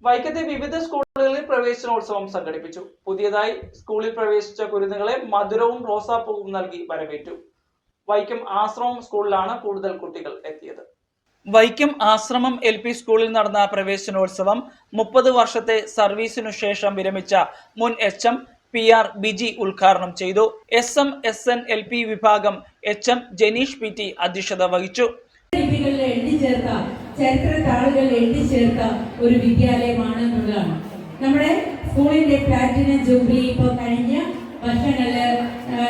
വൈക്കത്തെ വിവിധ സ്കൂളുകളിൽ പ്രവേശനോത്സവം സംഘടിപ്പിച്ചു. പുതിയതായി സ്കൂളിൽ പ്രവേശിച്ച കുരുന്നുകളെ മധുരവും റോസാപ്പൂവും നൽകി വരവേറ്റു. വൈക്കം ആശ്രമം സ്കൂളിലാണ് കൂടുതൽ കുട്ടികൾ എത്തിയത്. വൈക്കം ആശ്രമം LP സ്കൂളിൽ നടന്ന പ്രവേശനോത്സവം 30 വർഷത്തെ സർവീസിനു ശേഷം വിരമിച്ച മുൻ HM PR ബിജി ഉദ്ഘാടനം ചെയ്തു. SM/SN LP വിഭാഗം HM ജനീഷ് PT അധ്യക്ഷത വഹിച്ചു. ചരിത്ര താളുകൾ എഴുതി ചേർത്ത ഒരു വിദ്യാലയമാണ് എന്നുള്ളതാണ്. നമ്മുടെ സ്കൂളിന്റെ പ്ലാറ്റിനം ജൂബിലി ഇപ്പോൾ കഴിഞ്ഞ വർഷങ്ങളില്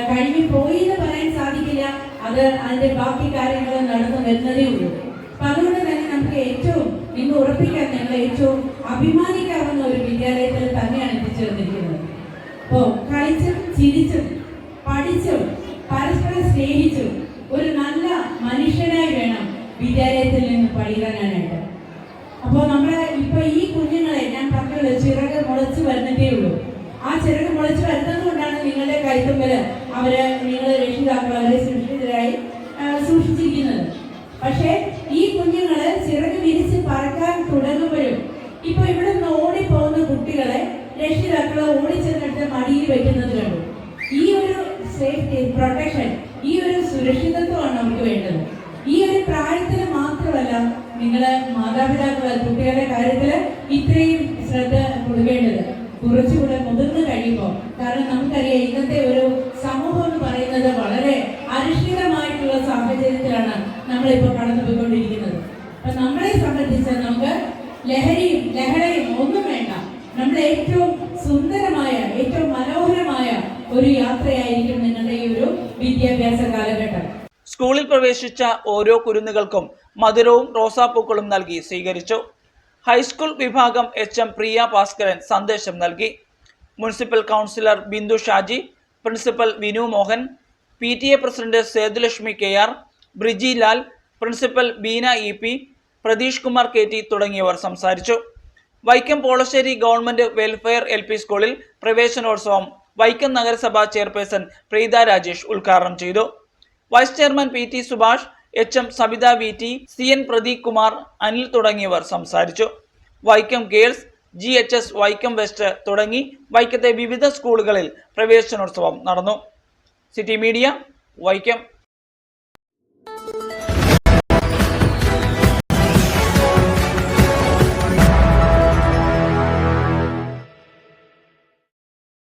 കഴിഞ്ഞു പോയി എന്ന് പറയാൻ സാധിക്കില്ല. അതിന്റെ ബാക്കി കാര്യങ്ങൾ നടന്നു വരുന്നതേ ഉള്ളൂ. അപ്പൊ അതുകൊണ്ട് തന്നെ നമുക്ക് ഏറ്റവും ഇന്ന് ഉറപ്പിക്കാൻ ഞങ്ങൾ ഏറ്റവും അഭിമാനിക്കാവുന്ന ഒരു വിദ്യാലയത്തിൽ തന്നെയാണ് എത്തിച്ചേർന്നിരിക്കുന്നത്. അപ്പോ കളിച്ചും ചിരിച്ചും പഠിച്ചും പരസ്പരം സ്നേഹിച്ചും ഒരു നല്ല മനുഷ്യനായി വേണം വിദ്യാലയത്തിൽ നിന്ന് പഠിക്കാനായിട്ട്. അപ്പോൾ നമ്മളെ ഇപ്പൊ ഈ കുഞ്ഞുങ്ങളെ ഞാൻ പറഞ്ഞല്ലോ, ചിറക് മുളച്ച് വരുന്നതേ ഉള്ളൂ. ആ ചിറക് മുളച്ച് വരുന്നത് കൊണ്ടാണ് നിങ്ങളുടെ കൈത്തുമ്പല് നിങ്ങളെ രക്ഷിതാക്കൾ അവരെ സുരക്ഷിതരായി സൂക്ഷിച്ചിരിക്കുന്നത്. പക്ഷെ ഈ കുഞ്ഞുങ്ങള് ചിറക് വിരിച്ച് പറക്കാൻ തുടങ്ങുമ്പോഴും ഇപ്പൊ ഇവിടെ നിന്ന് ഓടിപ്പോകുന്ന കുട്ടികളെ രക്ഷിതാക്കളെ ഓടിച്ചെന്നിട്ട് മടിയിൽ വെക്കുന്നതിലുള്ളൂ. ഈ ഒരു സേഫ്റ്റി പ്രൊട്ടക്ഷൻ, ഈ ഒരു സുരക്ഷിതത്വമാണ് നമുക്ക് വേണ്ടത്. ഈ ഒരു പ്രായത്തിൽ മാത്രമല്ല നിങ്ങള് മാതാപിതാക്കൾ കുട്ടികളുടെ കാര്യത്തിൽ ഇത്രയും ശ്രദ്ധ കൊടുക്കേണ്ടത് കുറച്ചുകൂടെ മുതിർന്നു കഴിയുമ്പോൾ. കാരണം നമുക്കറിയാം ഇന്നത്തെ ഒരു സമൂഹം എന്ന് പറയുന്നത് വളരെ അരിഷ്ഠിതമായിട്ടുള്ള സാഹചര്യത്തിലാണ് നമ്മളിപ്പോൾ കടന്നുപോയിക്കൊണ്ടിരിക്കുന്നത്. അപ്പൊ നമ്മളെ സംബന്ധിച്ച് നമുക്ക് ലഹളയും ഒന്നും വേണ്ട. നമ്മുടെ ഏറ്റവും സുന്ദരമായ ഏറ്റവും മനോഹരമായ ഒരു യാത്രയായിരിക്കും നിങ്ങളുടെ ഈ ഒരു വിദ്യാഭ്യാസ കാലഘട്ടം. സ്കൂളിൽ പ്രവേശിച്ച ഓരോ കുരുന്നുകൾക്കും മധുരവും റോസാപ്പൂക്കളും നൽകി സ്വീകരിച്ചു. ഹൈസ്കൂൾ വിഭാഗം HM പ്രിയ ഭാസ്കരൻ സന്ദേശം നൽകി. Municipal councillor Bindu Shaji, principal Vinu Mohan, PTA president Sethulakshmi KR, Briji Lal, principal Beena EP, Pratheesh Kumar KT തുടങ്ങിയവർ സംസാരിച്ചു. Vaikom Polassery government welfare LP സ്കൂളിൽ പ്രവേശനോത്സവം വൈക്കം നഗരസഭാ ചെയർപേഴ്സൺ പ്രീത രാജേഷ് ഉദ്ഘാടനം ചെയ്തു. Vice chairman PT Subhash, HM Sabitha VT, CN Pradeep Kumar, Anil തുടങ്ങിയവർ സംസാരിച്ചു. Vaikom girls, GHS Vaikom west തുടങ്ങി വൈക്കത്തെ വിവിധ സ്കൂളുകളിൽ പ്രവേശനോത്സവം നടന്നു. City media, Vaikom.